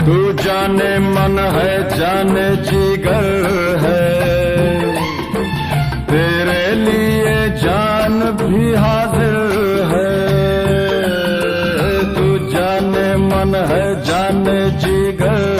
तू जाने मन है जाने जिगर है, तेरे लिए जान भी हाजिर है। तू जाने मन है जाने जिगर